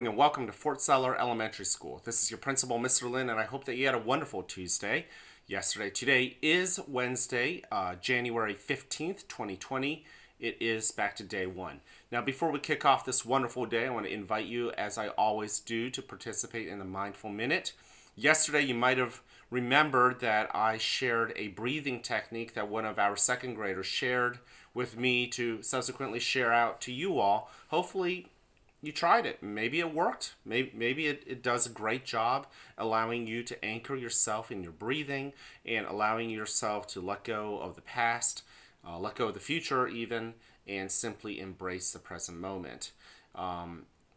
And welcome to Fort Seller Elementary School. This is your principal, Mr. Lin, and I hope that you had a wonderful Tuesday. Today is Wednesday, January 15th, 2020. It is back to day one. Now, before we kick off this wonderful day, I want to invite you, as I always do, to participate in the Mindful Minute. Yesterday, you might have remembered that I shared a breathing technique that one of our second graders shared with me to subsequently share out to you all. Hopefully, you tried it. Maybe it worked. Maybe it does a great job allowing you to anchor yourself in your breathing and allowing yourself to let go of the past, let go of the future, even, and simply embrace the present moment.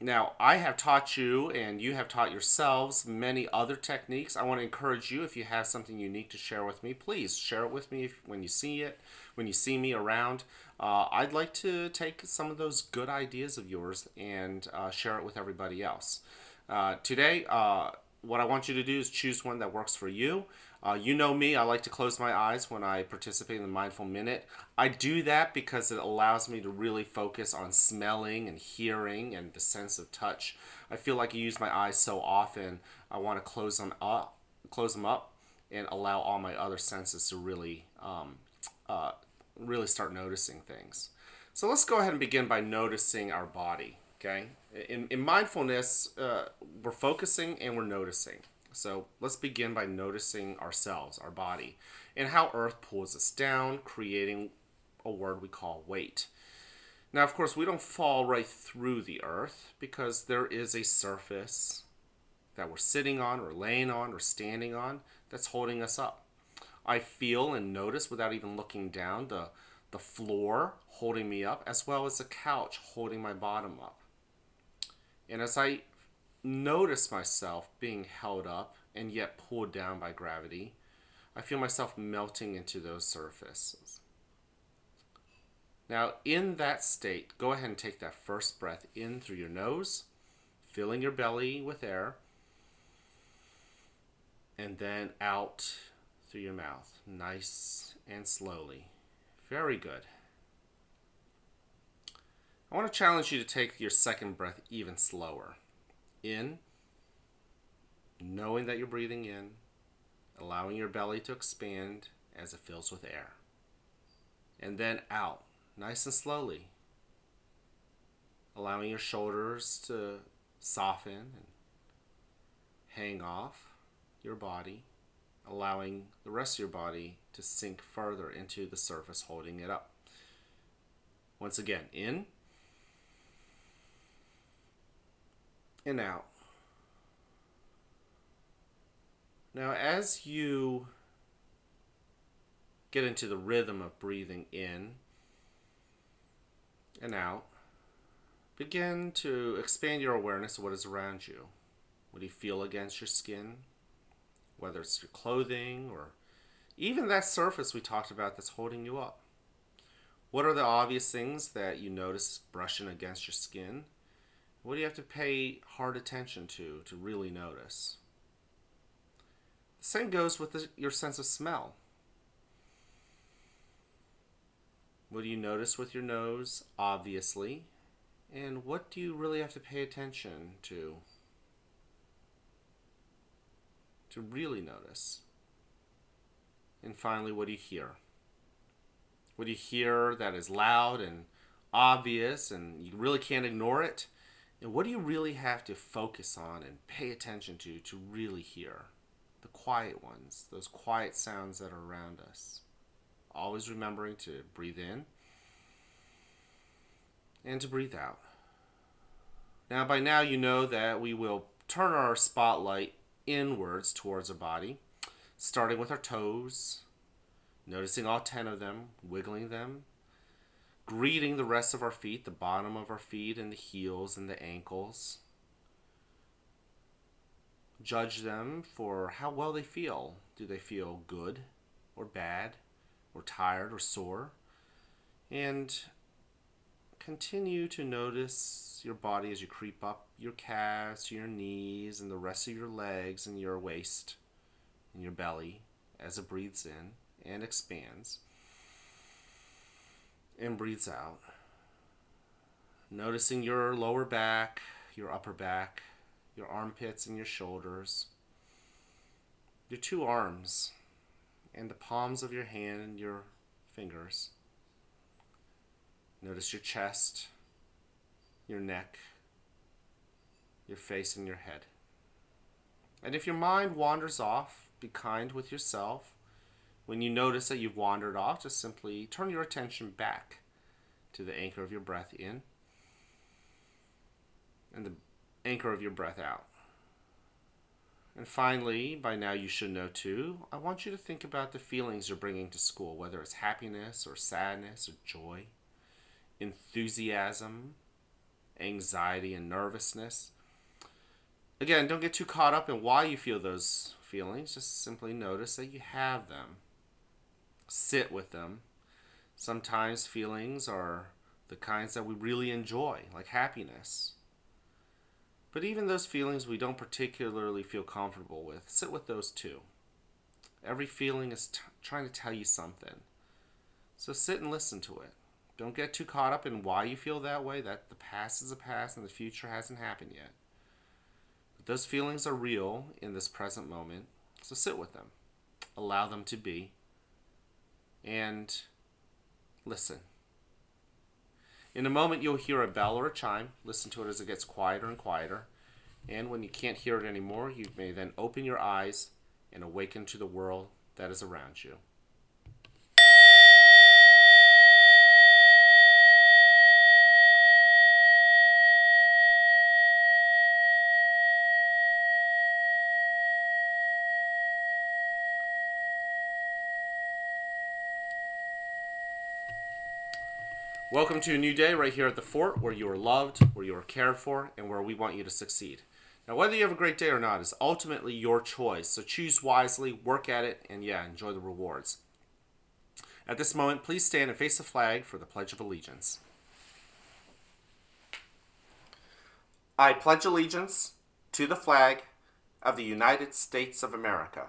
Now, I have taught you and you have taught yourselves many other techniques. I want to encourage you, if you have something unique to share with me, please share it with me when you see it, when you see me around. I'd like to take some of those good ideas of yours and share it with everybody else. Today, what I want you to do is choose one that works for you. You know me, I like to close my eyes when I participate in the Mindful Minute. I do that because it allows me to really focus on smelling and hearing and the sense of touch. I feel like I use my eyes so often, I want to close them up, and allow all my other senses to uh, really start noticing things. So let's go ahead and begin by noticing our body. Okay, in mindfulness, we're focusing and we're noticing. So let's begin by noticing ourselves, our body, and how Earth pulls us down, creating a word we call weight. Now, of course, we don't fall right through the Earth because there is a surface that we're sitting on, or laying on, or standing on that's holding us up. I feel and notice without even looking down the floor holding me up, as well as the couch holding my bottom up. And as I notice myself being held up and yet pulled down by gravity, I feel myself melting into those surfaces. Now, in that state, go ahead and take that first breath in through your nose, filling your belly with air, and then out through your mouth, nice and slowly. Very good. I want to challenge you to take your second breath even slower. In, knowing that you're breathing in, allowing your belly to expand as it fills with air. And then out, nice and slowly, allowing your shoulders to soften and hang off your body, allowing the rest of your body to sink further into the surface holding it up. Once again, in and out. Now, as you get into the rhythm of breathing in and out, begin to expand your awareness of what is around you. What do you feel against your skin? Whether it's your clothing or even that surface we talked about that's holding you up. What are the obvious things that you notice brushing against your skin? What do you have to pay hard attention to really notice? The same goes with your sense of smell. What do you notice with your nose, obviously? And what do you really have to pay attention to really notice? And finally, what do you hear? What do you hear that is loud and obvious and you really can't ignore it? And what do you really have to focus on and pay attention to really hear? The quiet ones, those quiet sounds that are around us. Always remembering to breathe in and to breathe out. Now, by now, you know that we will turn our spotlight inwards towards our body, starting with our toes, noticing all 10 of them, wiggling them, greeting the rest of our feet, the bottom of our feet and the heels and the ankles. Judge them for how well they feel. Do they feel good or bad or tired or sore? And continue to notice your body as you creep up your calves to your knees and the rest of your legs and your waist and your belly as it breathes in and expands and breathes out. Noticing your lower back, your upper back, your armpits and your shoulders, your two arms, and the palms of your hand and your fingers. Notice your chest, your neck, your face, and your head. And if your mind wanders off, be kind with yourself. When you notice that you've wandered off, just simply turn your attention back to the anchor of your breath in and the anchor of your breath out. And finally, by now you should know too, I want you to think about the feelings you're bringing to school, whether it's happiness or sadness or joy, enthusiasm, anxiety and nervousness. Again, don't get too caught up in why you feel those feelings. Just simply notice that you have them. Sit with them. Sometimes feelings are the kinds that we really enjoy, like happiness. But even those feelings we don't particularly feel comfortable with, sit with those too. Every feeling is trying to tell you something. So sit and listen to it. Don't get too caught up in why you feel that way, that the past is the past and the future hasn't happened yet. But those feelings are real in this present moment, so sit with them. Allow them to be. And listen. In a moment, you'll hear a bell or a chime. Listen to it as it gets quieter and quieter. And when you can't hear it anymore, you may then open your eyes and awaken to the world that is around you. Welcome to a new day right here at the Fort, where you are loved, where you are cared for, and where we want you to succeed. Now, whether you have a great day or not is ultimately your choice, so choose wisely, work at it, and enjoy the rewards. At this moment, please stand and face the flag for the Pledge of Allegiance. I pledge allegiance to the flag of the United States of America,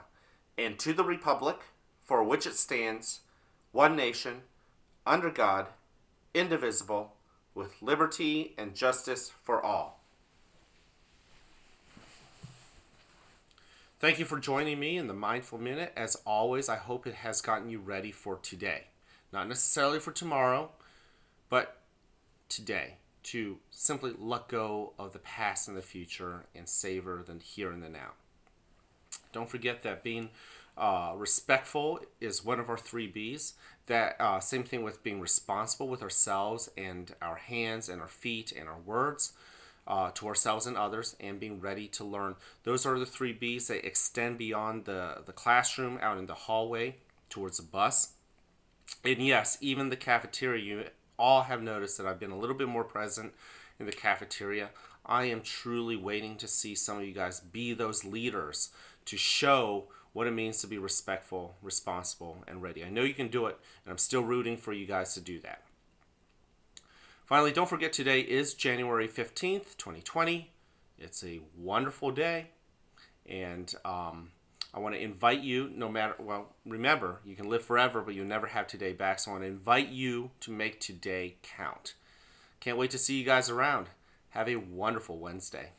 and to the republic for which it stands, one nation, under God, indivisible, with liberty and justice for all. Thank you for joining me in the Mindful Minute. As always, I hope it has gotten you ready for today. Not necessarily for tomorrow, but today. To simply let go of the past and the future and savor the here and the now. Don't forget that being respectful is one of our 3 B's. That same thing with being responsible with ourselves and our hands and our feet and our words to ourselves and others, and being ready to learn. Those are the 3 B's that extend beyond the classroom, out in the hallway, towards the bus. And yes, even the cafeteria. You all have noticed that I've been a little bit more present in the cafeteria. I am truly waiting to see some of you guys be those leaders to show what it means to be respectful, responsible, and ready. I know you can do it, and I'm still rooting for you guys to do that. Finally, don't forget today is January 15th, 2020. It's a wonderful day, and I want to invite you, remember, you can live forever, but you'll never have today back, so I want to invite you to make today count. Can't wait to see you guys around. Have a wonderful Wednesday.